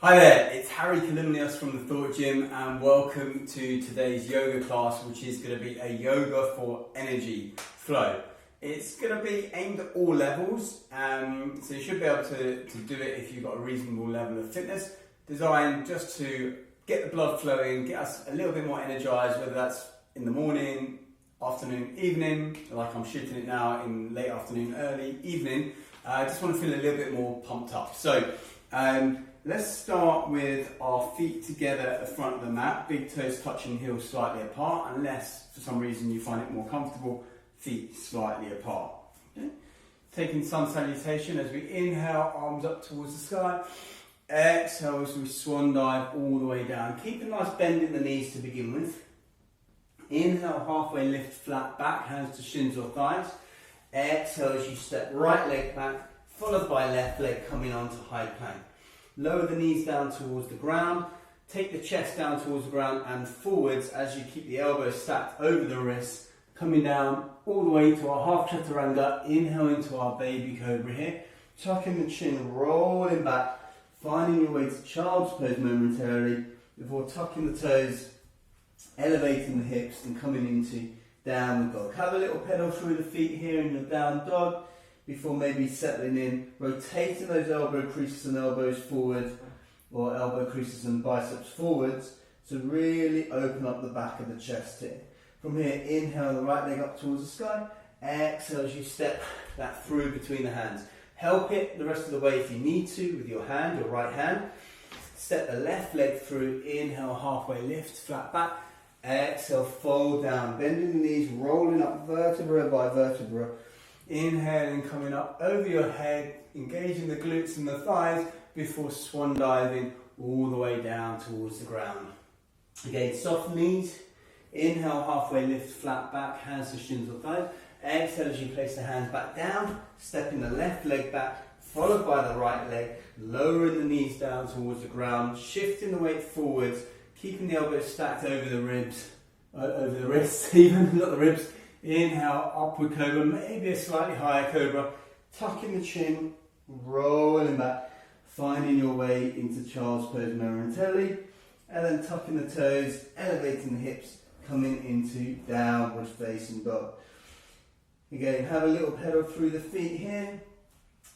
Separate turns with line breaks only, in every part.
Hi there, it's Harry Kalymnios from the Thought Gym and welcome to today's yoga class, which is going to be a yoga for energy flow. It's going to be aimed at all levels, so you should be able to do it if you've got a reasonable level of fitness, designed just to get the blood flowing, get us a little bit more energized, whether that's in the morning, afternoon, evening, like I'm shooting it now in late afternoon, early evening. I just want to feel a little bit more pumped up. So let's start with our feet together at the front of the mat, big toes touching heels slightly apart, unless for some reason you find it more comfortable, feet slightly apart. Okay? Taking sun salutation as we inhale, arms up towards the sky. Exhale as we swan dive all the way down. Keep a nice bend in the knees to begin with. Inhale, halfway lift, flat back, hands to shins or thighs. Exhale as you step right leg back, followed by left leg coming onto high plank. Lower the knees down towards the ground, take the chest down towards the ground and forwards as you keep the elbows stacked over the wrists, coming down all the way to our half chaturanga. Inhale into our baby cobra here, tucking the chin, rolling back, finding your way to child's pose momentarily before tucking the toes, elevating the hips and coming into downward dog. Have a little pedal through the feet here in your down dog before maybe settling in, rotating those elbow creases and elbows forward, or elbow creases and biceps forwards, to really open up the back of the chest here. From here, inhale the right leg up towards the sky, exhale as you step that through between the hands. Help it the rest of the way if you need to with your hand, your right hand. Step the left leg through, inhale halfway lift, flat back, exhale fold down, bending the knees, rolling up vertebra by vertebra. Inhaling, coming up over your head, engaging the glutes and the thighs before swan diving all the way down towards the ground. Again, soft knees. Inhale, halfway lift, flat back, hands to shins or thighs. Exhale as you place the hands back down, stepping the left leg back, followed by the right leg, lowering the knees down towards the ground, shifting the weight forwards, keeping the elbows stacked over the ribs, over the wrists even, not the ribs. Inhale, upward cobra, maybe a slightly higher cobra, tucking the chin, rolling back, finding your way into child's pose momentarily, and then tucking the toes, elevating the hips, coming into downward facing dog. Again, have a little pedal through the feet here,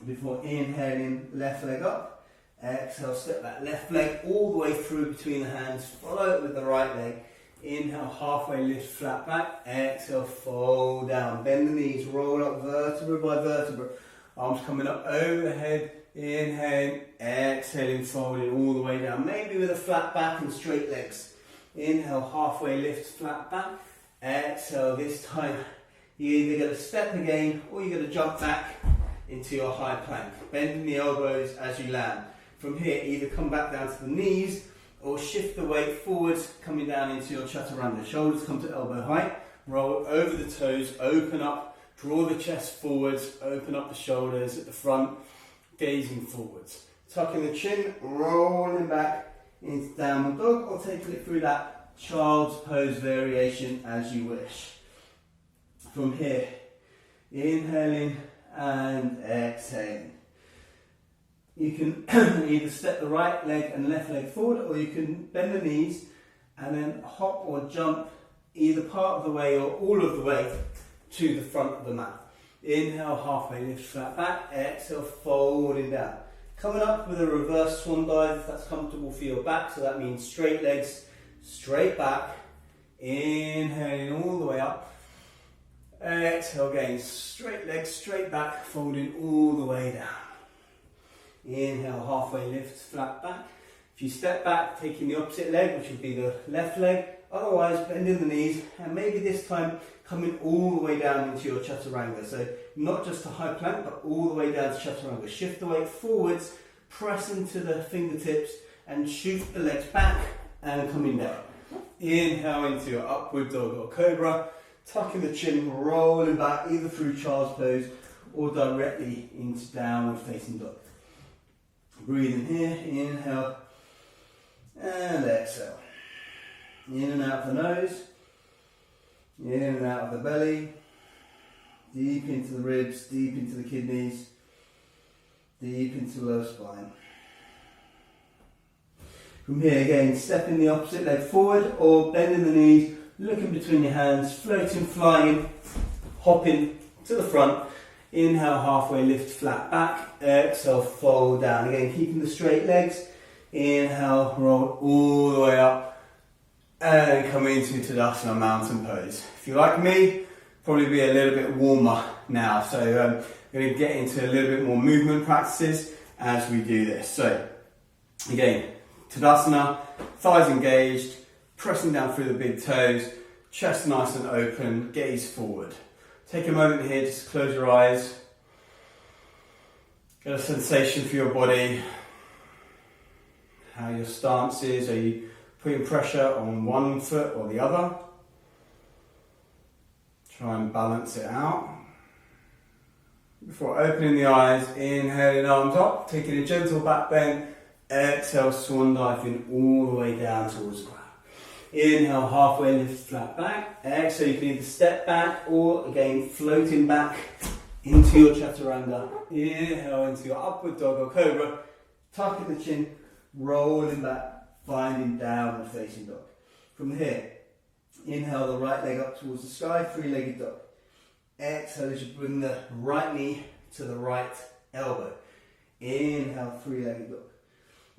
before inhaling, left leg up, exhale, step that left leg all the way through between the hands, follow it with the right leg. Inhale, halfway lift, flat back. Exhale, fold down. Bend the knees, roll up vertebra by vertebra. Arms coming up over the head. Inhaling, exhaling, folding all the way down. Maybe with a flat back and straight legs. Inhale, halfway lift, flat back. Exhale, this time you're either going to step again or you're going to jump back into your high plank. Bending the elbows as you land. From here, either come back down to the knees or shift the weight forwards, coming down into your chaturanga. Shoulders come to elbow height, roll over the toes, open up, draw the chest forwards, open up the shoulders at the front, gazing forwards. Tucking the chin, rolling back into downward dog, or taking it through that child's pose variation as you wish. From here, inhaling and exhaling. You can either step the right leg and left leg forward, or you can bend the knees and then hop or jump either part of the way or all of the way to the front of the mat. Inhale, halfway lift, flat back. Exhale, folding down. Coming up with a reverse swan dive if that's comfortable for your back. So that means straight legs, straight back. Inhaling all the way up. Exhale again, straight legs, straight back, folding all the way down. Inhale, halfway lift, flat back. If you step back, taking the opposite leg, which would be the left leg, otherwise bending the knees, and maybe this time coming all the way down into your chaturanga. So not just a high plank, but all the way down to chaturanga. Shift the weight forwards, press into the fingertips, and shoot the legs back, and coming down. Inhale into your upward dog or cobra, tucking the chin, rolling back, either through child's pose, or directly into downward facing dog. Breathing here, inhale and exhale. In and out of the nose, in and out of the belly, deep into the ribs, deep into the kidneys, deep into the lower spine. From here again, stepping the opposite leg forward or bending the knees, looking between your hands, floating, flying, hopping to the front. Inhale, halfway lift, flat back. Exhale, fold down. Again, keeping the straight legs. Inhale, roll all the way up. And come into Tadasana, mountain pose. If you're like me, probably be a little bit warmer now. So I'm going to get into a little bit more movement practices as we do this. So again, Tadasana, thighs engaged, pressing down through the big toes, chest nice and open, gaze forward. Take a moment here, just close your eyes. Get a sensation for your body, how your stance is. Are you putting pressure on one foot or the other? Try and balance it out. Before opening the eyes, inhaling arms up, taking a gentle back bend. Exhale, swan diving all the way down towards the ground. Inhale, halfway lift, flat back. Exhale, you can either step back or again floating back into your Chaturanga. Inhale into your upward dog or cobra. Tucking the chin, rolling back, finding downward facing dog. From here, inhale the right leg up towards the sky, three-legged dog. Exhale as you bring the right knee to the right elbow. Inhale, three-legged dog.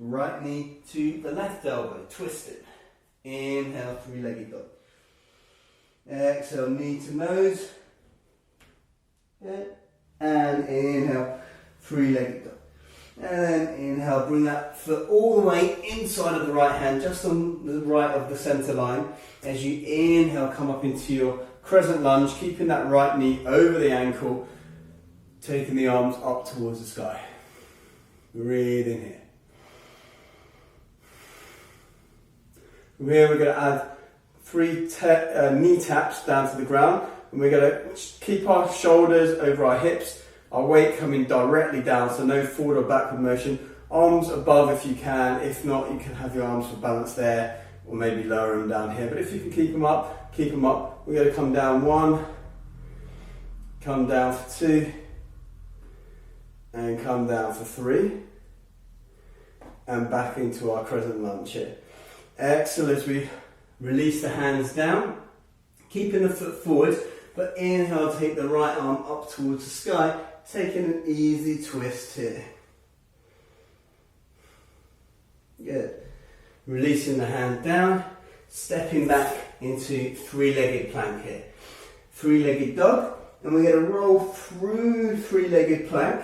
Right knee to the left elbow, twist it. Inhale, three-legged dog. Exhale, knee to nose. And inhale, three-legged dog. And then inhale, bring that foot all the way inside of the right hand, just on the right of the center line. As you inhale, come up into your crescent lunge, keeping that right knee over the ankle, taking the arms up towards the sky. Breathe in here. From here we're going to add three knee taps down to the ground, and we're going to keep our shoulders over our hips, our weight coming directly down, so no forward or backward motion. Arms above if you can, if not you can have your arms for balance there, or maybe lower them down here, but if you can keep them up, keep them up. We're going to come down one, come down for two, and come down for three, and back into our crescent lunge here. Exhale as we release the hands down, keeping the foot forward, but inhale, take the right arm up towards the sky, taking an easy twist here. Good. Releasing the hand down, stepping back into three-legged plank here. Three-legged dog, and we're going to roll through three-legged plank,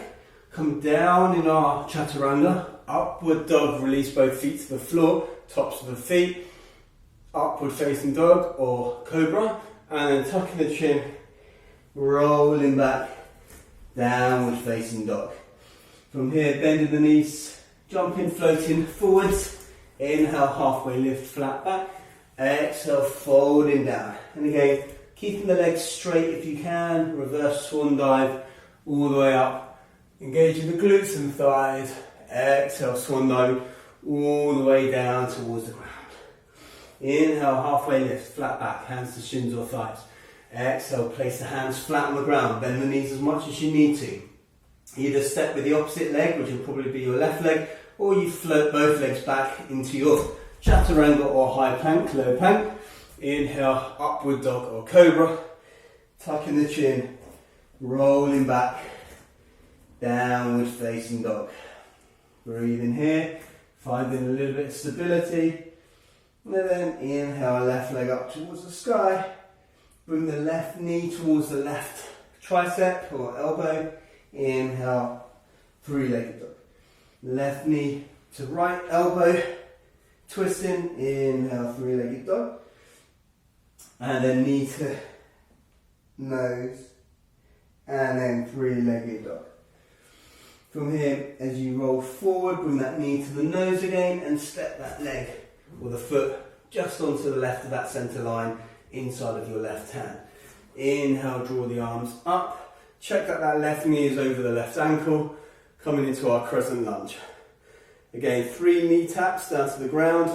come down in our Chaturanga, upward dog, release both feet to the floor, tops of the feet, upward facing dog or cobra, and then tucking the chin, rolling back, downward facing dog. From here, bending the knees, jumping, floating forwards. Inhale, halfway lift, flat back. Exhale, folding down. And again, keeping the legs straight if you can. Reverse swan dive all the way up. Engaging the glutes and thighs. Exhale, swan dive all the way down towards the ground. Inhale, halfway lift, flat back, hands to shins or thighs. Exhale, place the hands flat on the ground, bend the knees as much as you need to. Either step with the opposite leg, which will probably be your left leg, or you float both legs back into your Chaturanga or high plank, low plank. Inhale, upward dog or cobra, tucking the chin, rolling back, downward facing dog. Breathe in here. Finding a little bit of stability. And then inhale, left leg up towards the sky. Bring the left knee towards the left tricep or elbow. Inhale, three-legged dog. Left knee to right elbow. Twisting. Inhale, three-legged dog. And then knee to nose. And then three-legged dog. From here, as you roll forward, bring that knee to the nose again and step that leg or the foot just onto the left of that center line inside of your left hand. Inhale, draw the arms up. Check that that left knee is over the left ankle. Coming into our crescent lunge. Again, 3 knee taps down to the ground.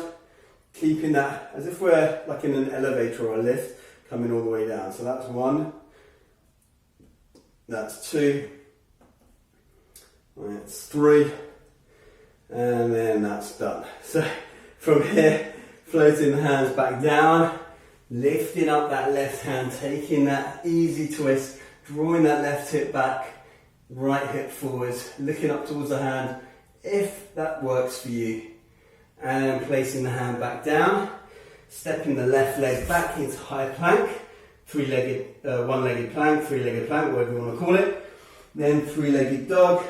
Keeping that as if we're like in an elevator or a lift, coming all the way down. So that's 1. That's 2. That's 3, and then that's done. So From here, floating the hands back down, lifting up that left hand, taking that easy twist, drawing that left hip back, right hip forwards, looking up towards the hand, if that works for you. And then placing the hand back down, stepping the left leg back into high plank, one-legged plank, three-legged plank, whatever you want to call it. Then three-legged dog.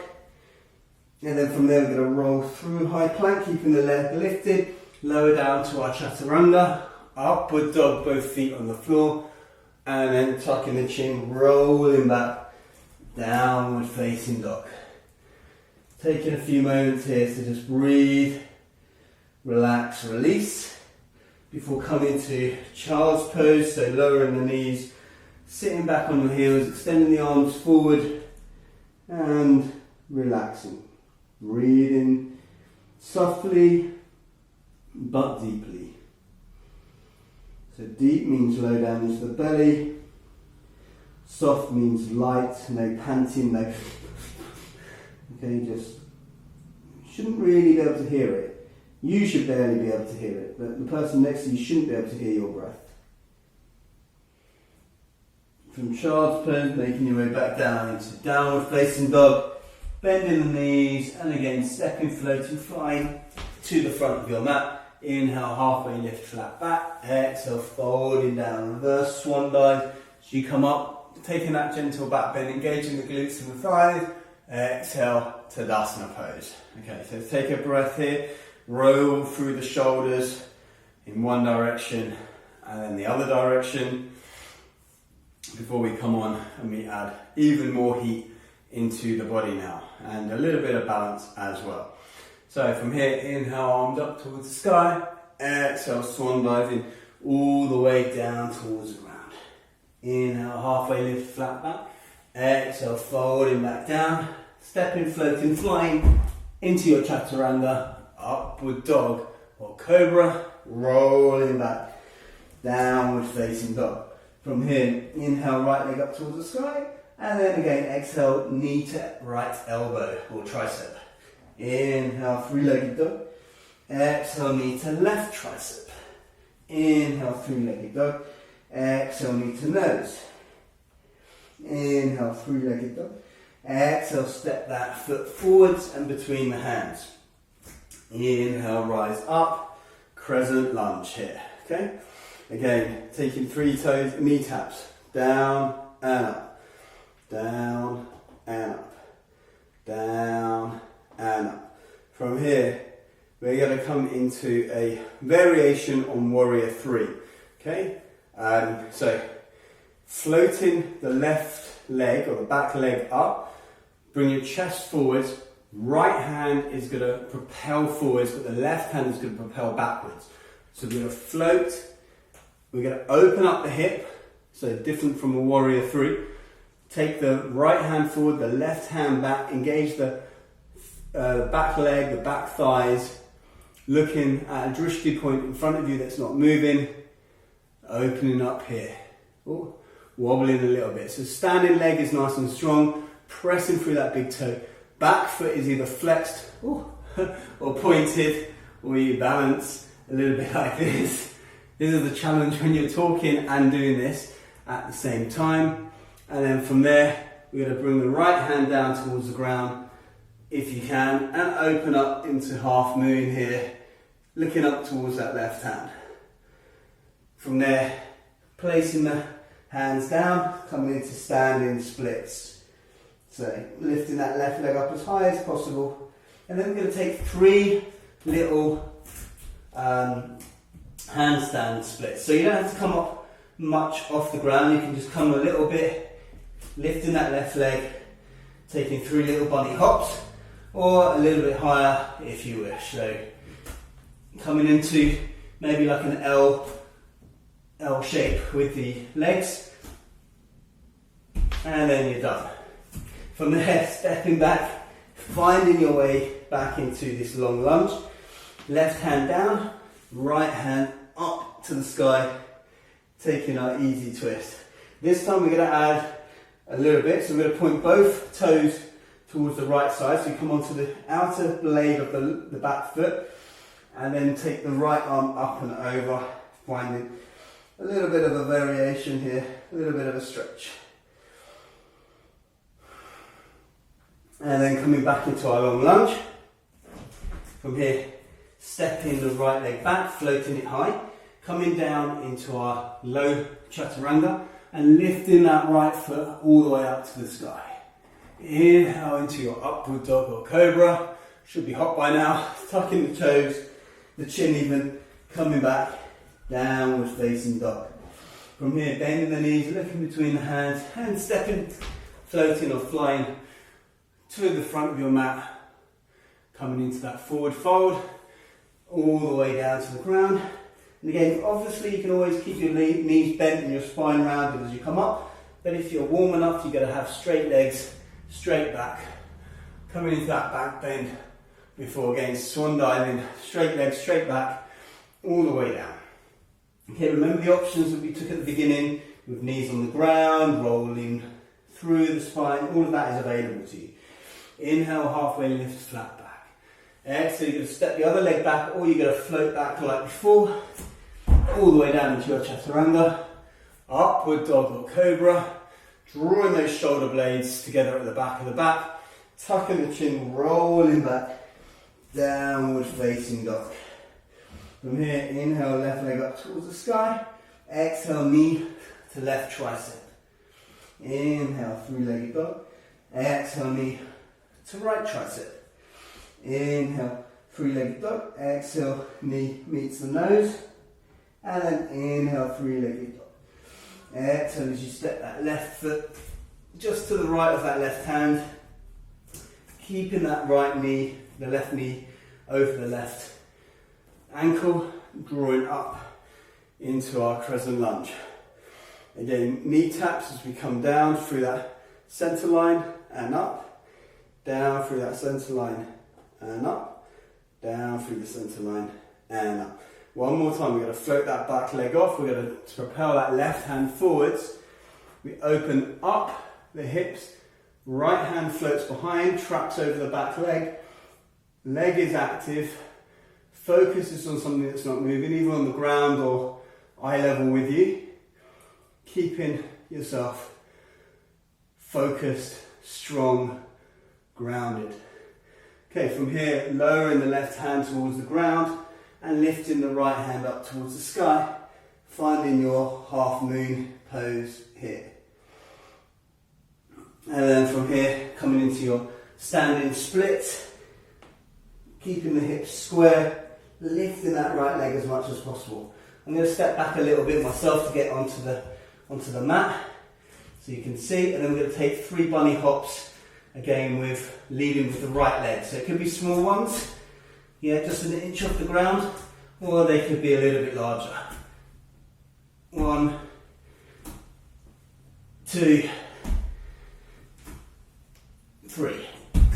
And then from there we're going to roll through high plank, keeping the leg lifted, lower down to our Chaturanga, upward dog, both feet on the floor, and then tucking the chin, rolling back, downward facing dog. Taking a few moments here to just breathe, relax, release, before coming to child's pose, so lowering the knees, sitting back on the heels, extending the arms forward, and relaxing. Breathing softly but deeply. So deep means low down into the belly. Soft means light, no panting, no. Okay, just shouldn't really be able to hear it. You should barely be able to hear it, but the person next to you shouldn't be able to hear your breath. From child's pose, making your way back down into downward facing dog. Bending the knees, and again, stepping, floating, flying to the front of your mat. Inhale, halfway lift, flat back. Exhale, folding down, reverse swan dive. As you come up, taking that gentle back bend, engaging the glutes and the thighs. Exhale, Tadasana pose. Okay, so take a breath here. Roll through the shoulders in one direction and then the other direction. Before we come on and we add even more heat into the body now, and a little bit of balance as well. So from here, inhale, arms up towards the sky, exhale, swan diving all the way down towards the ground. Inhale, halfway lift, flat back, exhale, folding back down, stepping, floating, flying into your Chaturanga, upward dog or cobra, rolling back, downward facing dog. From here, inhale, right leg up towards the sky, and then again, exhale, knee to right elbow or tricep. Inhale, three-legged dog. Exhale, knee to left tricep. Inhale, three-legged dog. Exhale, knee to nose. Inhale, three-legged dog. Exhale, step that foot forwards and between the hands. Inhale, rise up. Crescent lunge here, okay? Again, taking 3 toes, knee taps. Down and up. Down and up, down and up. From here, we're going to come into a variation on Warrior 3. Okay, so floating the left leg or the back leg up, bring your chest forwards. Right hand is going to propel forwards, but the left hand is going to propel backwards. So we're going to float. We're going to open up the hip, so different from a Warrior 3. Take the right hand forward, the left hand back, engage the back leg, the back thighs, looking at a drishti point in front of you that's not moving, opening up here. Ooh, wobbling a little bit. So standing leg is nice and strong, pressing through that big toe. Back foot is either flexed or pointed, or you balance a little bit like this. This is the challenge when you're talking and doing this at the same time. And then from there, we're going to bring the right hand down towards the ground, if you can, and open up into half moon here, looking up towards that left hand. From there, placing the hands down, coming into standing splits. So lifting that left leg up as high as possible. And then we're going to take 3 little handstand splits. So you don't have to come up much off the ground, you can just come a little bit, lifting that left leg, taking 3 little bunny hops, or a little bit higher if you wish. So coming into maybe like an L shape with the legs, and then you're done. From there, stepping back, finding your way back into this long lunge. Left hand down, right hand up to the sky, taking our easy twist. This time we're going to add a little bit, so we're going to point both toes towards the right side, so you come onto the outer blade of the back foot, and then take the right arm up and over, finding a little bit of a variation here, a little bit of a stretch. And then coming back into our long lunge. From here, stepping the right leg back, floating it high, coming down into our low Chaturanga and lifting that right foot all the way up to the sky. Inhale into your upward dog or cobra. Should be hot by now. Tucking the toes, the chin even, coming back, downward facing dog. From here, bending the knees, looking between the hands, and stepping, floating or flying to the front of your mat. Coming into that forward fold, all the way down to the ground. And again, obviously you can always keep your knees bent and your spine rounded as you come up. But if you're warm enough, you've got to have straight legs, straight back. Coming into that back bend before again swan diving, straight legs, straight back, all the way down. Okay, remember the options that we took at the beginning with knees on the ground, rolling through the spine, all of that is available to you. Inhale, halfway lift, flat back. Exhale, you're going to step the other leg back, or you're going to float back like before, all the way down into your Chaturanga, upward dog or cobra, drawing those shoulder blades together at the back of the back, tucking the chin, rolling back, downward facing dog. From here, inhale, left leg up towards the sky, exhale, knee to left tricep. Inhale, three-legged dog, exhale, knee to right tricep. Inhale, three-legged dog, exhale, knee meets the nose, and then inhale, three-legged dog. Exhale as you step that left foot just to the right of that left hand, keeping that right knee, the left knee over the left ankle, drawing up into our crescent lunge. Again, knee taps as we come down through that center line and up, down through that center line and up, down through the center line and up. One more time, we're going to float that back leg off, we're going to propel that left hand forwards, we open up the hips, right hand floats behind, traps over the back leg, leg is active, focus is on something that's not moving, either on the ground or eye level with you, keeping yourself focused, strong, grounded. Okay, from here, lowering the left hand towards the ground and lifting the right hand up towards the sky, finding your half moon pose here. And then from here, coming into your standing split, keeping the hips square, lifting that right leg as much as possible. I'm going to step back a little bit myself to get onto the mat, so you can see, and then we're going to take 3 bunny hops, again with leading with the right leg. So it could be small ones, yeah, just an inch off the ground, or they could be a little bit larger. 1, 2, 3.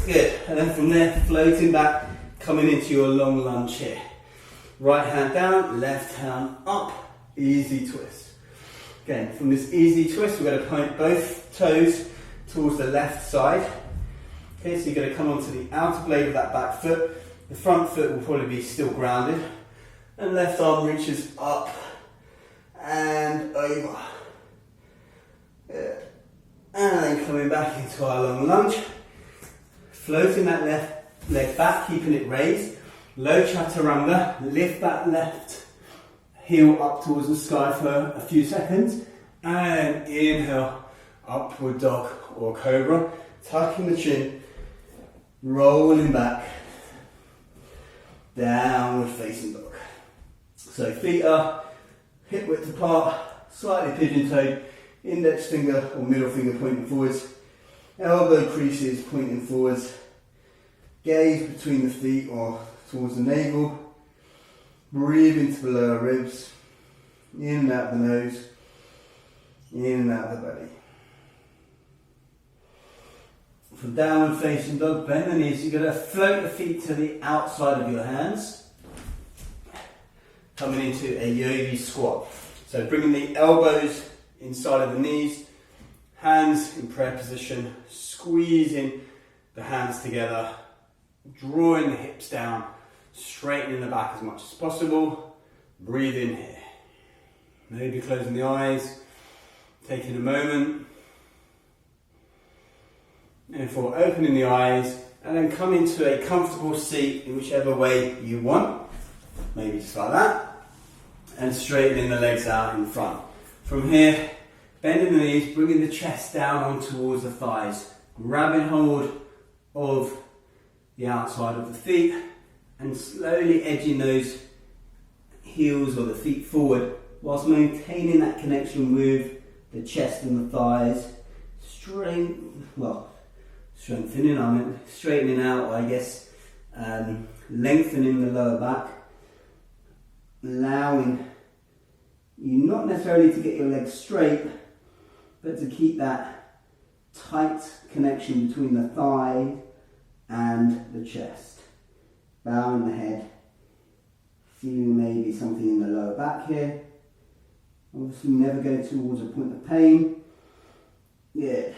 Good. And then from there, floating back, coming into your long lunge here. Right hand down, left hand up, easy twist. Again, from this easy twist, we're going to point both toes towards the left side. Okay, so you're going to come onto the outer blade of that back foot. The front foot will probably be still grounded. And left arm reaches up and over. Good. And then coming back into our long lunge. Floating that left leg back, keeping it raised. Low Chaturanga, lift that left heel up towards the sky for a few seconds. And inhale, upward dog or cobra. Tucking the chin, rolling back, downward facing dog. So feet are hip width apart, slightly pigeon-toed, index finger or middle finger pointing forwards, elbow creases pointing forwards, gaze between the feet or towards the navel, breathe into the lower ribs, in and out the nose, in and out the belly. From downward facing dog, bend the knees, you're going to float the feet to the outside of your hands, coming into a Yogi Squat. So bringing the elbows inside of the knees, hands in prayer position, squeezing the hands together, drawing the hips down, straightening the back as much as possible. Breathe in here. Maybe closing the eyes, taking a moment. And for opening the eyes, and then come into a comfortable seat in whichever way you want. Maybe just like that. And straightening the legs out in front. From here, bending the knees, bringing the chest down on towards the thighs. Grabbing hold of the outside of the feet and slowly edging those heels or the feet forward whilst maintaining that connection with the chest and the thighs. Straightening out, I guess, lengthening the lower back, allowing you not necessarily to get your legs straight, but to keep that tight connection between the thigh and the chest. Bowing the head, feeling maybe something in the lower back here. Obviously never go towards a point of pain. Good.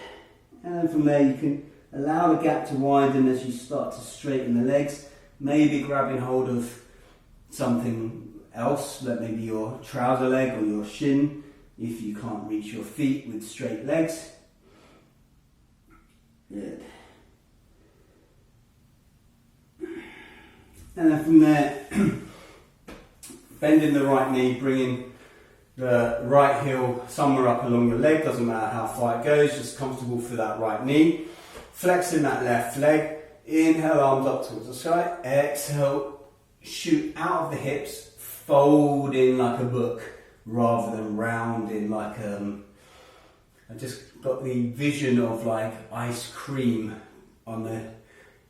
And then from there you can allow the gap to widen as you start to straighten the legs. Maybe grabbing hold of something else, like maybe your trouser leg or your shin, if you can't reach your feet with straight legs. Good. And then from there, bending the right knee, bringing the right heel somewhere up along your leg, doesn't matter how far it goes, just comfortable for that right knee. Flexing that left leg, inhale, arms up towards the sky, exhale, shoot out of the hips, fold in like a book rather than rounding like I just got the vision of like ice cream on the,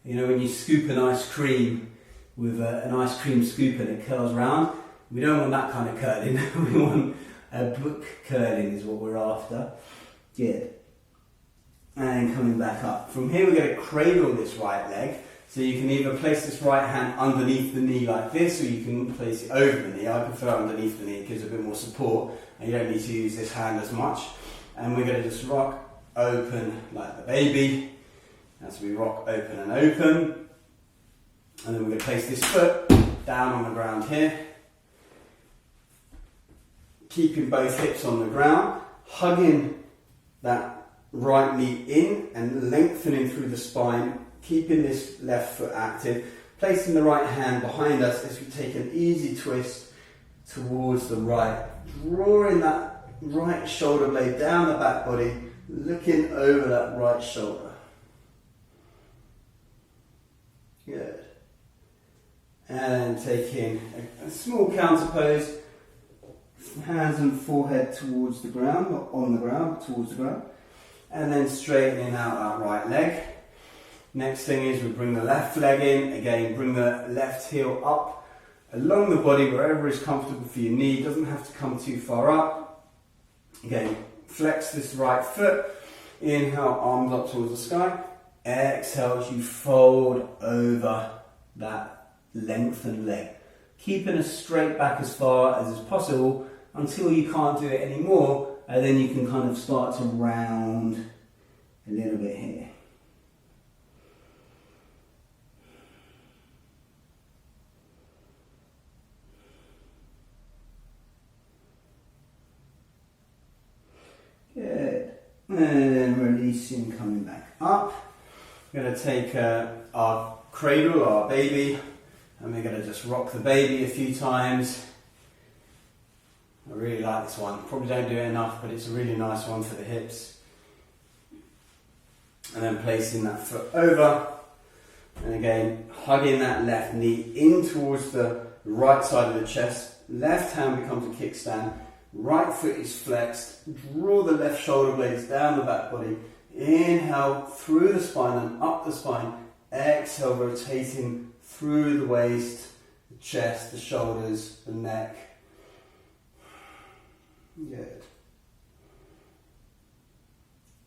you know, when you scoop an ice cream with an ice cream scoop and it curls round. We don't want that kind of curling. We want a book curling is what we're after. Good. And coming back up. From here we're going to cradle this right leg. So you can either place this right hand underneath the knee like this, or you can place it over the knee. I prefer underneath the knee, it gives a bit more support and you don't need to use this hand as much. And we're going to just rock open like the baby. As we rock open and open. And then we're going to place this foot down on the ground here. Keeping both hips on the ground, hugging that right knee in and lengthening through the spine, keeping this left foot active, placing the right hand behind us as we take an easy twist towards the right, drawing that right shoulder blade down the back body, looking over that right shoulder. Good. And taking a small counter pose. Hands and forehead towards the ground, not on the ground, but towards the ground. And then straightening out that right leg. Next thing is we bring the left leg in. Again, bring the left heel up along the body, wherever is comfortable for your knee. Doesn't have to come too far up. Again, flex this right foot. Inhale, arms up towards the sky. Exhale as you fold over that lengthened leg. Keeping a straight back as far as is possible until you can't do it anymore, and then you can kind of start to round a little bit here. Good. And then releasing, coming back up. We're going to take our cradle, our baby, and we're going to just rock the baby a few times. I really like this one. Probably don't do it enough, but it's a really nice one for the hips. And then placing that foot over. And again, hugging that left knee in towards the right side of the chest. Left hand becomes a kickstand. Right foot is flexed. Draw the left shoulder blades down the back body. Inhale through the spine and up the spine. Exhale, rotating through the waist, the chest, the shoulders, the neck. Good.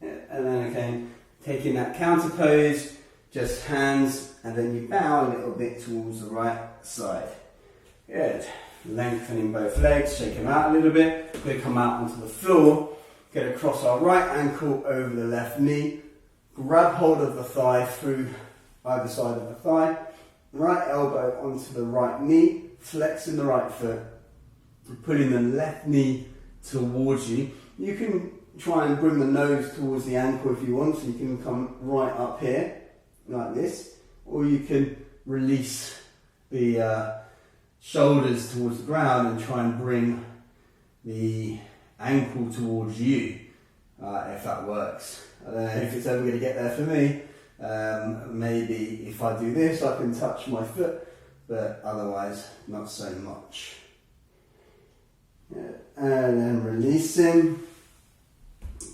And then again, taking that counter pose, just hands, and then you bow a little bit towards the right side. Good. Lengthening both legs, shake them out a little bit. We're going to come out onto the floor, get across our right ankle over the left knee, grab hold of the thigh through either side of the thigh, right elbow onto the right knee, flexing the right foot, pulling the left knee towards you. You can try and bring the nose towards the ankle if you want, so you can come right up here, like this, or you can release the shoulders towards the ground and try and bring the ankle towards you, if that works. I don't know if it's ever going to get there for me. Maybe if I do this I can touch my foot, but otherwise not so much. Yeah. And then releasing,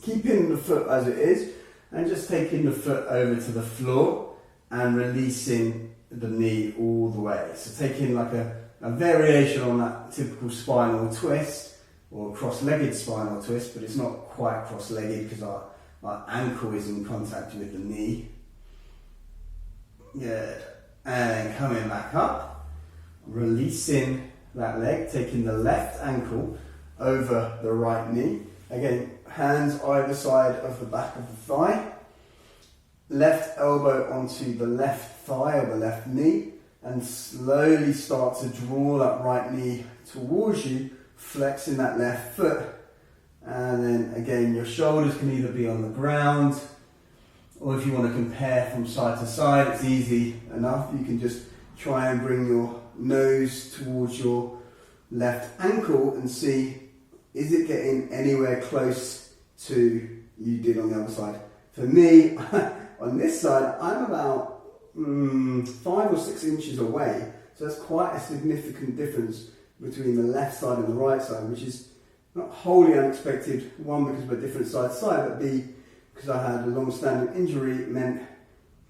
keeping the foot as it is, and just taking the foot over to the floor and releasing the knee all the way. So taking like a variation on that typical spinal twist or cross-legged spinal twist, but it's not quite cross-legged because our ankle is in contact with the knee. Good. And coming back up, releasing that leg, taking the left ankle over the right knee. Again, hands either side of the back of the thigh. Left elbow onto the left thigh or the left knee, and slowly start to draw that right knee towards you, flexing that left foot. And then again, your shoulders can either be on the ground, or if you want to compare from side to side, it's easy enough. You can just try and bring your nose towards your left ankle and see, is it getting anywhere close to you did on the other side? For me, on this side, I'm about 5 or 6 inches away. So that's quite a significant difference between the left side and the right side, which is not wholly unexpected. One, because we're different side to side, but B, because I had a long-standing injury, it meant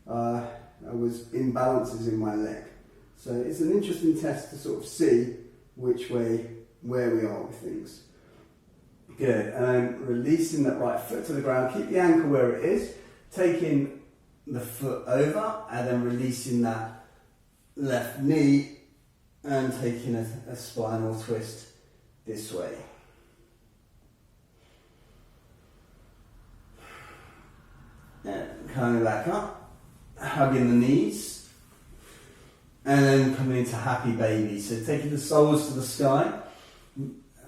I was imbalances in my leg. So it's an interesting test to sort of see which way, where we are with things. Good, and then releasing that right foot to the ground, keep the ankle where it is, taking the foot over and then releasing that left knee and taking a spinal twist this way. And coming back up, hugging the knees, and then coming into happy baby. So taking the soles to the sky,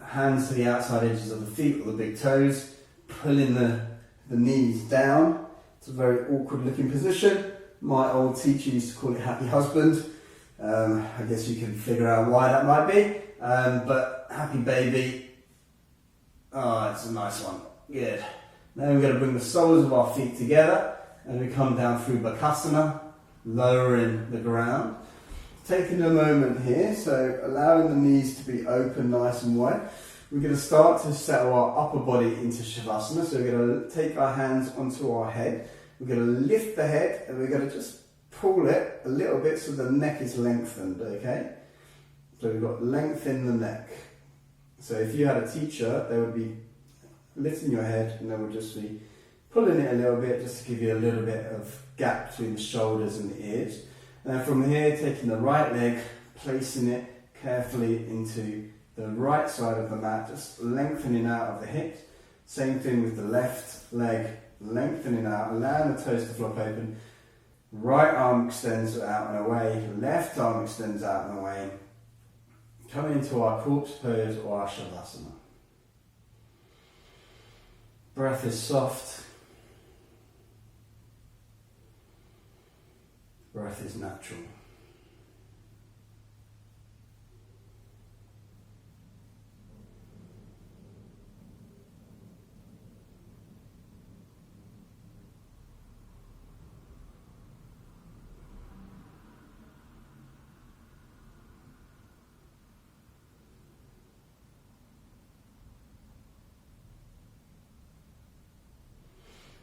hands to the outside edges of the feet or the big toes, pulling the knees down. It's a very awkward looking position. My old teacher used to call it happy husband. I guess you can figure out why that might be. But happy baby, oh, it's a nice one. Good. Now we're going to bring the soles of our feet together and we come down through Bakasana, lowering the ground. Taking a moment here, so allowing the knees to be open nice and wide. We're going to start to settle our upper body into Shavasana. So we're going to take our hands onto our head. We're going to lift the head and we're going to just pull it a little bit so the neck is lengthened, okay? So we've got length in the neck. So if you had a teacher, they would be lifting your head and they would just be pulling it a little bit just to give you a little bit of gap between the shoulders and the ears. And then from here, taking the right leg, placing it carefully into the right side of the mat, just lengthening out of the hips. Same thing with the left leg, lengthening out, allowing the toes to flop open. Right arm extends out and away, left arm extends out and away. Coming into our corpse pose or our Shavasana. Breath is soft. Breath is natural.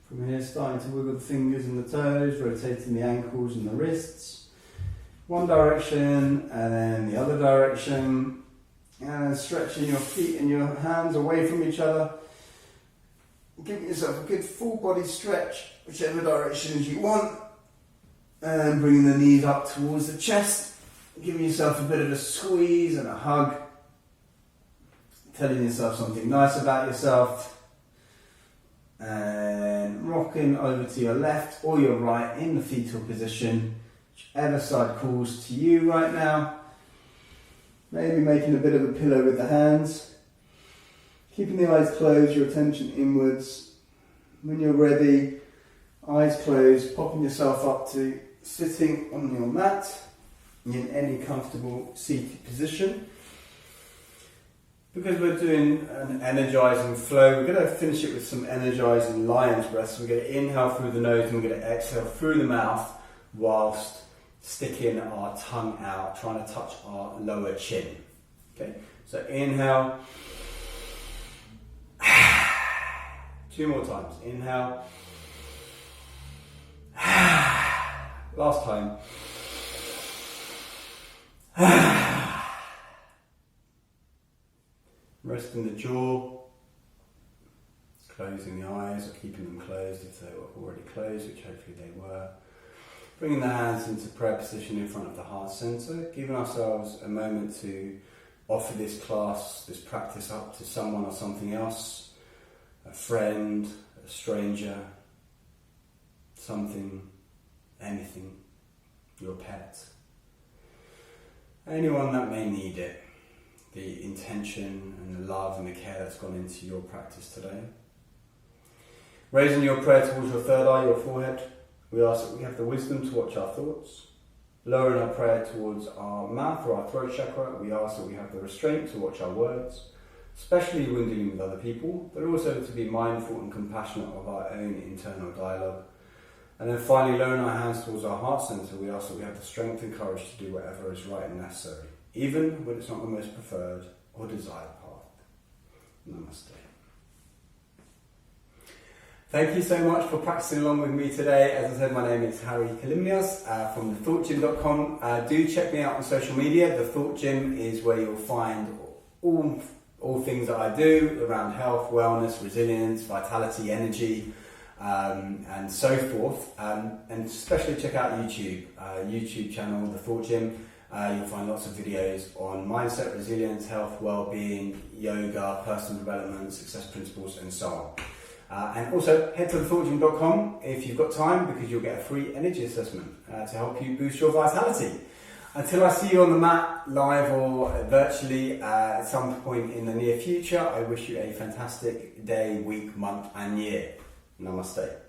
From here, starting to wiggle the fingers and the toes, rotating the ankles and the wrists. One direction and then the other direction. And stretching your feet and your hands away from each other. Giving yourself a good full body stretch, whichever directions you want. And bringing the knees up towards the chest. Giving yourself a bit of a squeeze and a hug. Telling yourself something nice about yourself. And rocking over to your left or your right in the fetal position, whichever side calls to you right now. Maybe making a bit of a pillow with the hands. Keeping the eyes closed, your attention inwards. When you're ready, eyes closed, popping yourself up to sitting on your mat in any comfortable seated position. Because we're doing an energizing flow, we're going to finish it with some energizing lion's breath. So we're going to inhale through the nose and we're going to exhale through the mouth whilst sticking our tongue out, trying to touch our lower chin. Okay, so inhale. 2 more times. Inhale. Last time. Resting the jaw, closing the eyes or keeping them closed if they were already closed, which hopefully they were. Bringing the hands into prayer position in front of the heart center, giving ourselves a moment to offer this class, this practice up to someone or something else, a friend, a stranger, something, anything, your pet, anyone that may need it. The intention and the love and the care that's gone into your practice today. Raising your prayer towards your third eye, your forehead, we ask that we have the wisdom to watch our thoughts. Lowering our prayer towards our mouth or our throat chakra, we ask that we have the restraint to watch our words, especially when dealing with other people, but also to be mindful and compassionate of our own internal dialogue. And then finally, lowering our hands towards our heart center, we ask that we have the strength and courage to do whatever is right and necessary, even when it's not the most preferred or desired path. Namaste. Thank you so much for practicing along with me today. As I said, my name is Kalymnios from thethoughtgym.com. Do check me out on social media. The Thought Gym is where you'll find all things that I do around health, wellness, resilience, vitality, energy, and so forth. And especially check out YouTube channel, The Thought Gym. You'll find lots of videos on mindset, resilience, health, well-being, yoga, personal development, success principles, and so on. And also head to thethoughtgym.com if you've got time, because you'll get a free energy assessment to help you boost your vitality. Until I see you on the mat, live or virtually at some point in the near future, I wish you a fantastic day, week, month, and year. Namaste.